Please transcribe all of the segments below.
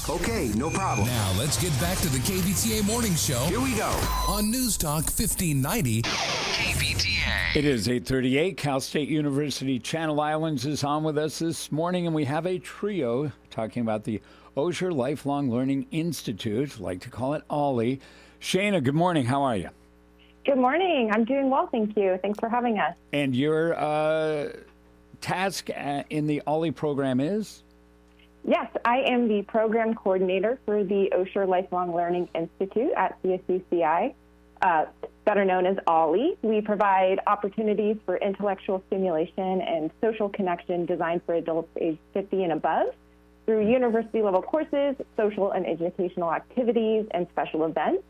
Okay, no problem. Now let's get back to the KVTA Morning Show. Here we go. On News Talk 1590 KVTA. It is 8:38. Cal State University Channel Islands is on with us this morning, and we have a trio talking about the Osher Lifelong Learning Institute, like to call it OLLI. Shana, good morning. How are you? Good morning. I'm doing well, thank you. Thanks for having us. And your task in the OLLI program is? Yes, I am the program coordinator for the Osher Lifelong Learning Institute at CSUCI, better known as OLLI. We provide opportunities for intellectual stimulation and social connection designed for adults aged 50 and above through university-level courses, social and educational activities, and special events.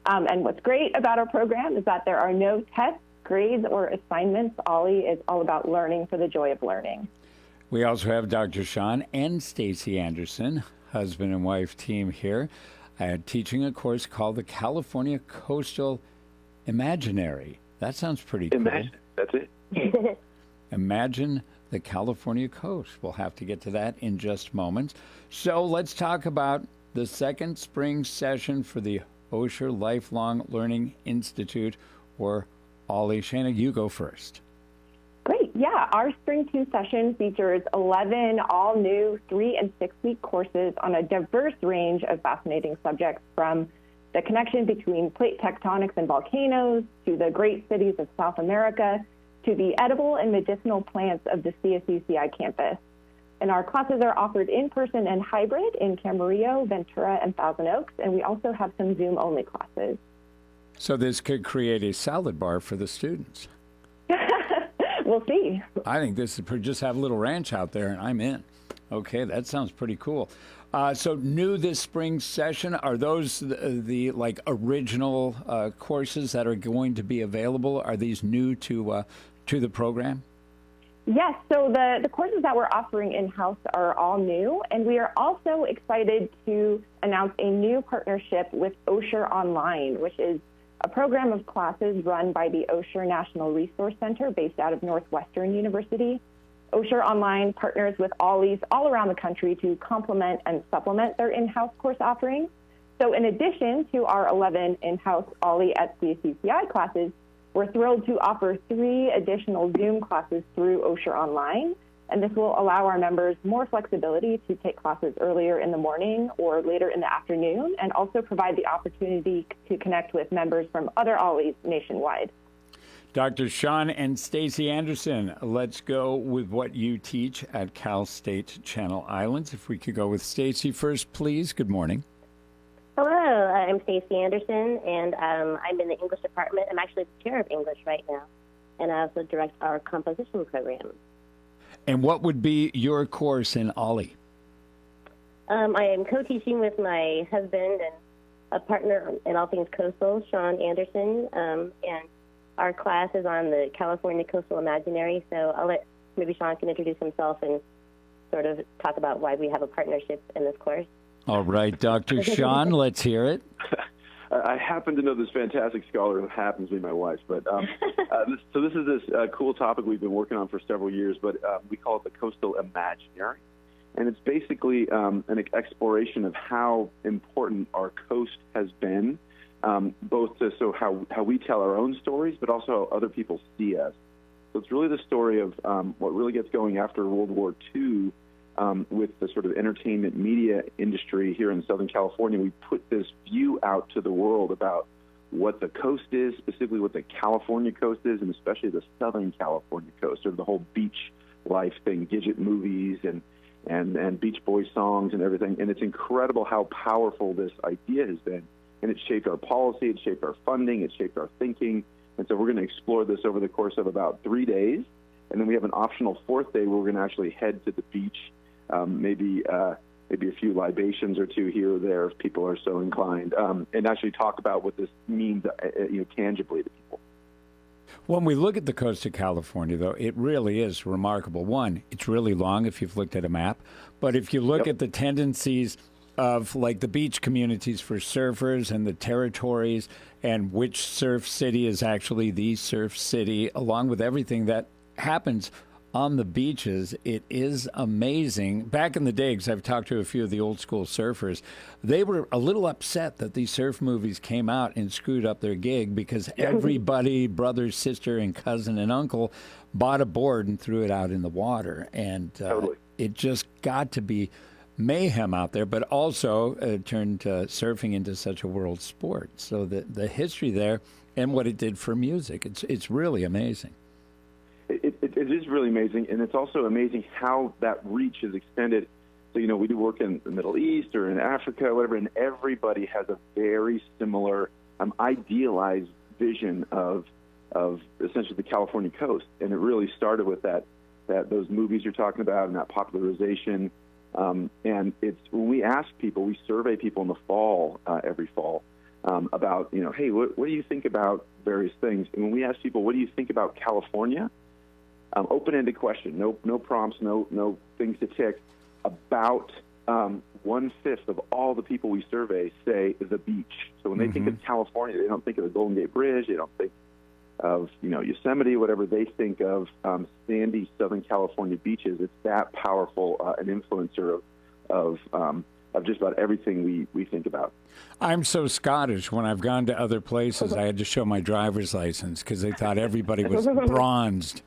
And what's great about our program is that there are no tests, grades, or assignments. OLLI is all about learning for the joy of learning. We also have Dr. Sean and Stacey Anderson, husband and wife team here, teaching a course called the California Coastal Imaginary. That sounds pretty cool. That's it. Imagine the California coast. We'll have to get to that in just moments. So let's talk about the second spring session for the Osher Lifelong Learning Institute, or OLLI. Shana, you go first. Great. Yeah, our Spring 2 session features 11 all-new 3- and 6-week courses on a diverse range of fascinating subjects, from the connection between plate tectonics and volcanoes, to the great cities of South America, to the edible and medicinal plants of the CSUCI campus. And our classes are offered in person and hybrid in Camarillo, Ventura, and Thousand Oaks, and we also have some Zoom-only classes. So this could create a salad bar for the students. We'll see. I think this is just have a little ranch out there, and I'm in. Okay, that sounds pretty cool. So new this spring session, are those the like original courses that are going to be available? Are these new to the program? Yes, so the courses that we're offering in-house are all new, and we are also excited to announce a new partnership with Osher Online, which is a program of classes run by the Osher National Resource Center based out of Northwestern University. Osher Online partners with OLLIs all around the country to complement and supplement their in-house course offerings. So in addition to our 11 in-house OLLI at CSUCI classes, we're thrilled to offer 3 additional Zoom classes through Osher Online, and this will allow our members more flexibility to take classes earlier in the morning or later in the afternoon, and also provide the opportunity to connect with members from other OLLIs nationwide. Dr. Sean and Stacey Anderson, let's go with what you teach at Cal State Channel Islands. If we could go with Stacey first, please. Good morning. Hello, I'm Stacey Anderson, and I'm in the English department. I'm actually the chair of English right now, and I also direct our composition program. And what would be your course in OLLI? I am co-teaching with my husband and a partner in all things coastal, Sean Anderson, and our class is on the California Coastal Imaginary, so I'll let maybe Sean can introduce himself and sort of talk about why we have a partnership in this course. All right, Dr. Sean, let's hear it. I happen to know this fantastic scholar who happens to be my wife, but this is this cool topic we've been working on for several years, but we call it the Coastal Imaginary, and it's basically an exploration of how important our coast has been, both to how we tell our own stories, but also how other people see us. So it's really the story of what really gets going after World War II. With the sort of entertainment media industry here in Southern California, we put this view out to the world about what the coast is, specifically what the California coast is, and especially the Southern California coast, or the whole beach life thing, Gidget movies and Beach Boys songs and everything. And it's incredible how powerful this idea has been. And it shaped our policy, it shaped our funding, it shaped our thinking. And so we're going to explore this over the course of about 3 days. And then we have an optional 4th day where we're going to actually head to the beach. Maybe a few libations or two here or there if people are so inclined, and actually talk about what this means, tangibly to people. When we look at the coast of California, though, it really is remarkable. One, it's really long if you've looked at a map, but if you look at the tendencies of like the beach communities for surfers and the territories and which surf city is actually the surf city, along with everything that happens on the beaches. It is amazing. Back in the day, because I've talked to a few of the old school surfers, they were a little upset that these surf movies came out and screwed up their gig because everybody, brother, sister, and cousin and uncle, bought a board and threw it out in the water. And Totally. it just got to be mayhem out there, but also turned surfing into such a world sport. So the history there and what it did for music, it's really amazing. It is really amazing, and it's also amazing how that reach is extended. So, we do work in the Middle East or in Africa, whatever, and everybody has a very similar idealized vision of essentially the California coast. And it really started with those movies you're talking about and that popularization. And it's when we ask people, we survey people in the fall, every fall, about, hey, what do you think about various things? And when we ask people, what do you think about California? Open-ended question, no prompts, no things to tick. About 1/5 of all the people we survey say the beach. So when they think of California, they don't think of the Golden Gate Bridge, they don't think of Yosemite, whatever. They think of sandy Southern California beaches. It's that powerful an influencer of just about everything we think about. I'm so Scottish. When I've gone to other places, I had to show my driver's license because they thought everybody was bronzed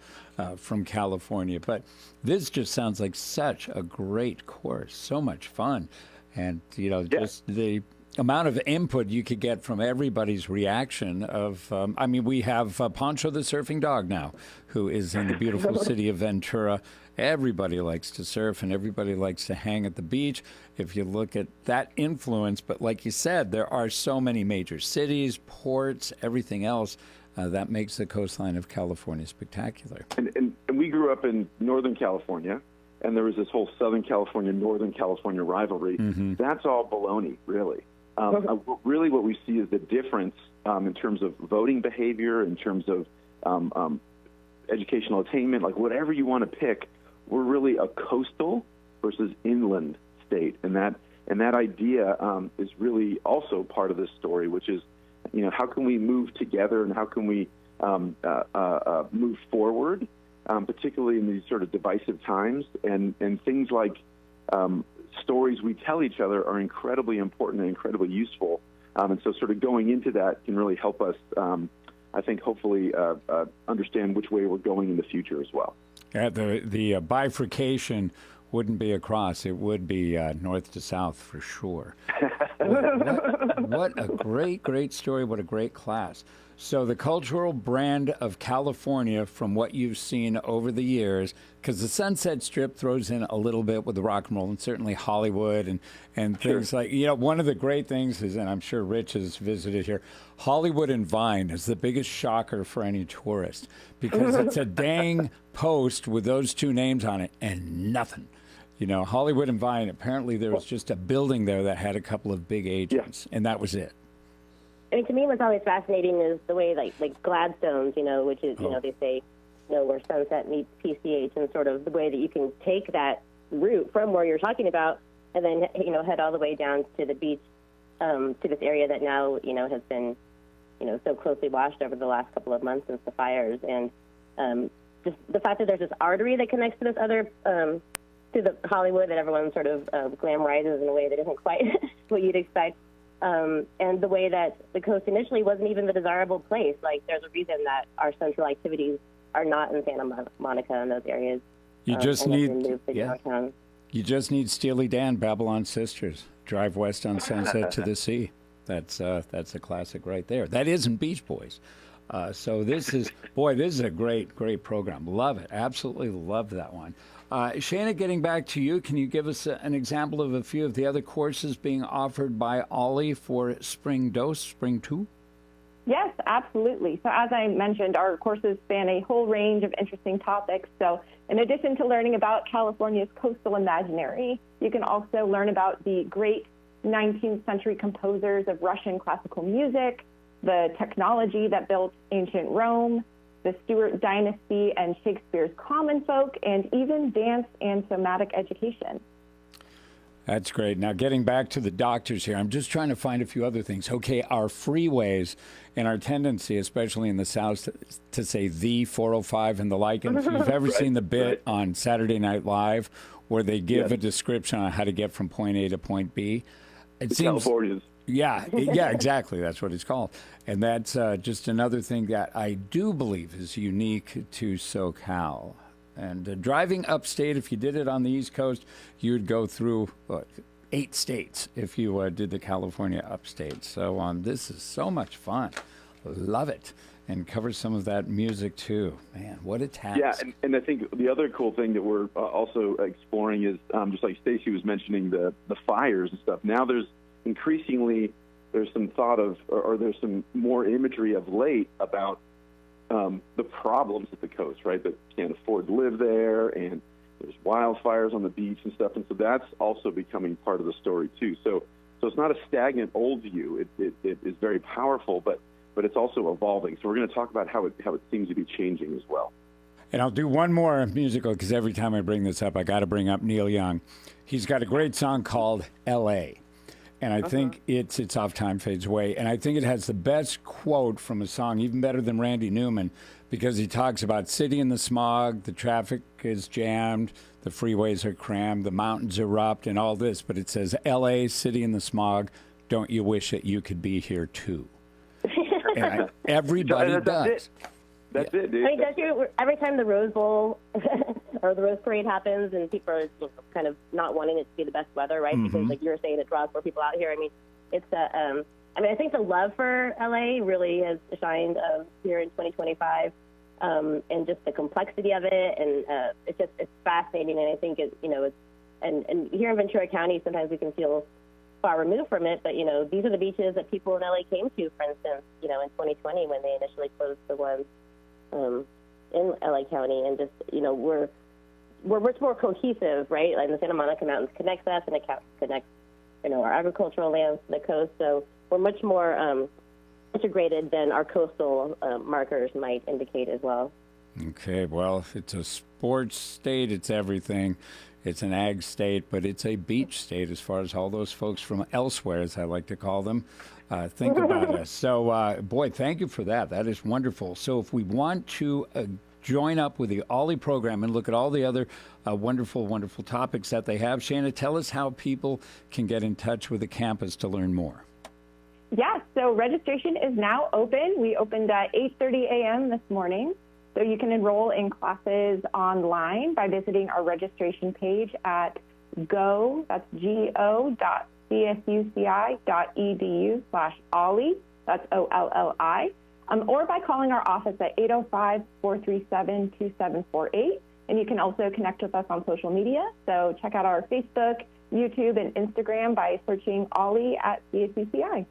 from California. But this just sounds like such a great course, so much fun. And, just the amount of input you could get from everybody's reaction of, we have Poncho the surfing dog now, who is in the beautiful city of Ventura. Everybody likes to surf and everybody likes to hang at the beach. If you look at that influence, but like you said, there are so many major cities, ports, everything else that makes the coastline of California spectacular. And we grew up in Northern California, and there was this whole Southern California, Northern California rivalry. That's all baloney, really. Really what we see is the difference in terms of voting behavior, in terms of educational attainment, like whatever you want to pick. We're really a coastal versus inland state, and that idea is really also part of this story, which is, how can we move together and how can we move forward, particularly in these sort of divisive times, and things like stories we tell each other are incredibly important and incredibly useful, and so sort of going into that can really help us, I think, hopefully understand which way we're going in the future as well. Yeah, the bifurcation wouldn't be across. It would be north to south for sure. What a great story. What a great class. So the cultural brand of California, from what you've seen over the years, because the Sunset Strip throws in a little bit with the rock and roll, and certainly Hollywood and things like, one of the great things is, and I'm sure Rich has visited here, Hollywood and Vine is the biggest shocker for any tourist, because it's a dang post with those two names on it and nothing. Hollywood and Vine, apparently there was just a building there that had a couple of big agents, and that was it. I mean, to me, what's always fascinating is the way, like Gladstones, which is, they say, where Sunset meets PCH, and sort of the way that you can take that route from where you're talking about and then, head all the way down to the beach, to this area that now, has been, so closely washed over the last couple of months since the fires. And just the fact that there's this artery that connects to this other, to the Hollywood that everyone sort of glamorizes in a way that isn't quite what you'd expect. And the way that the coast initially wasn't even the desirable place. Like, there's a reason that our central activities are not in Santa Monica and those areas. You just need Steely Dan, Babylon Sisters, Drive West on Sunset to the Sea. That's a classic right there. That isn't Beach Boys. So this is a great program. Love it. Absolutely love that one. Shana, getting back to you, can you give us an example of a few of the other courses being offered by Ollie for Spring 2? Yes, absolutely. So as I mentioned, our courses span a whole range of interesting topics. So in addition to learning about California's coastal imaginary, you can also learn about the great 19th century composers of Russian classical music, the technology that built ancient Rome, the Stuart dynasty and Shakespeare's common folk, and even dance and somatic education. That's great. Now, getting back to the doctors here, I'm just trying to find a few other things. Okay, our freeways and our tendency, especially in the South, to say the 405 and the like. And if you've ever seen the bit on Saturday Night Live where they give a description on how to get from point A to point B, it seems Californians. Yeah, exactly. That's what it's called. And that's just another thing that I do believe is unique to SoCal. And driving upstate, if you did it on the East Coast, you'd go through 8 states if you did the California upstate. So this is so much fun. Love it. And cover some of that music, too. Man, what a task. Yeah, and I think the other cool thing that we're also exploring is, just like Stacey was mentioning, the fires and stuff. Now there's increasingly, there's some thought of, or there's some more imagery of late about the problems at the coast, right? That can't afford to live there, and there's wildfires on the beach and stuff, and so that's also becoming part of the story too. So it's not a stagnant old view. It is very powerful, but it's also evolving. So we're going to talk about how it seems to be changing as well. And I'll do one more musical because every time I bring this up, I got to bring up Neil Young. He's got a great song called L.A. And I think it's Off Time Fades Away. And I think it has the best quote from a song, even better than Randy Newman, because he talks about city in the smog, the traffic is jammed, the freeways are crammed, the mountains erupt, and all this. But it says, L.A., city in the smog, don't you wish that you could be here too? And everybody does. That's it, dude. I mean, don't you, every time the Rose Bowl or the Rose Parade happens and people are kind of not wanting it to be the best weather, right? Because, like you were saying, it draws more people out here. I mean, it's I think the love for LA really has shined here in 2025, and just the complexity of it, and it's fascinating. And I think it's and here in Ventura County, sometimes we can feel far removed from it, but these are the beaches that people in LA came to, for instance, in 2020 when they initially closed the ones in LA County, and just we're much more cohesive, right? Like the Santa Monica Mountains connects us, and it connects our agricultural lands to the coast. So we're much more integrated than our coastal markers might indicate as well. Okay, well, it's a sports state, it's everything. It's an ag state, but it's a beach state as far as all those folks from elsewhere, as I like to call them, think about us. So, boy, thank you for that. That is wonderful. So if we want to join up with the Ollie program and look at all the other wonderful, wonderful topics that they have, Shanna, tell us how people can get in touch with the campus to learn more. Yeah, so registration is now open. We opened at 8:30 a.m. this morning. So you can enroll in classes online by visiting our registration page at go.csuci.edu/Ollie, that's OLLI, or by calling our office at 805-437-2748. And you can also connect with us on social media. So check out our Facebook, YouTube, and Instagram by searching Ollie at CSUCI.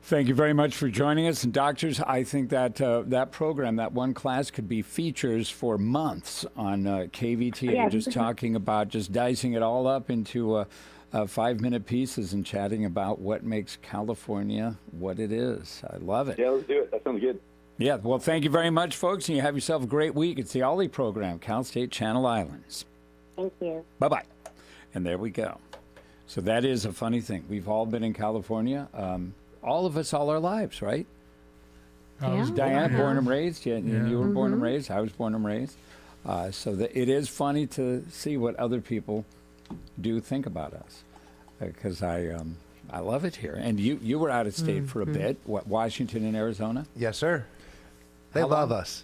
Thank you very much for joining us. And doctors, I think that that program, that one class, could be features for months on KVTA, Yeah. just talking about, just dicing it all up into 5-minute pieces and chatting about what makes California what it is. I love it. Yeah, let's do it. That sounds good. Yeah, well, thank you very much, folks, and you have yourself a great week. It's the Ollie program, Cal State Channel Islands. Thank you. Bye-bye. And there we go. So that is a funny thing. We've all been in California. All of us, all our lives, right? Was Diane born and raised? Yeah, you were born and raised. I was born and raised. So it is funny to see what other people do think about us, because I love it here. And you were out of state for a bit. What, Washington and Arizona? Yes, sir. They love us.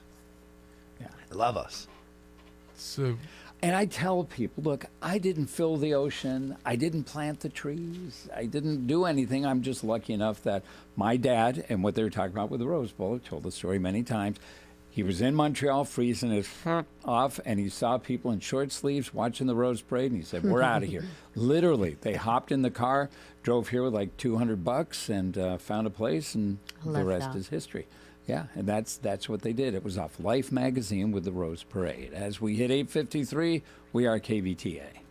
Yeah. They love us. So, And I tell people, look, I didn't fill the ocean. I didn't plant the trees. I didn't do anything. I'm just lucky enough that my dad, and what they were talking about with the Rose Bowl, I've told the story many times, he was in Montreal freezing his off, and he saw people in short sleeves watching the Rose Parade, and he said, we're out of here. Literally, they hopped in the car, drove here with like $200 and found a place, and the rest is history. Yeah, and that's what they did. It was off Life magazine with the Rose Parade. As we hit 8:53, we are KVTA.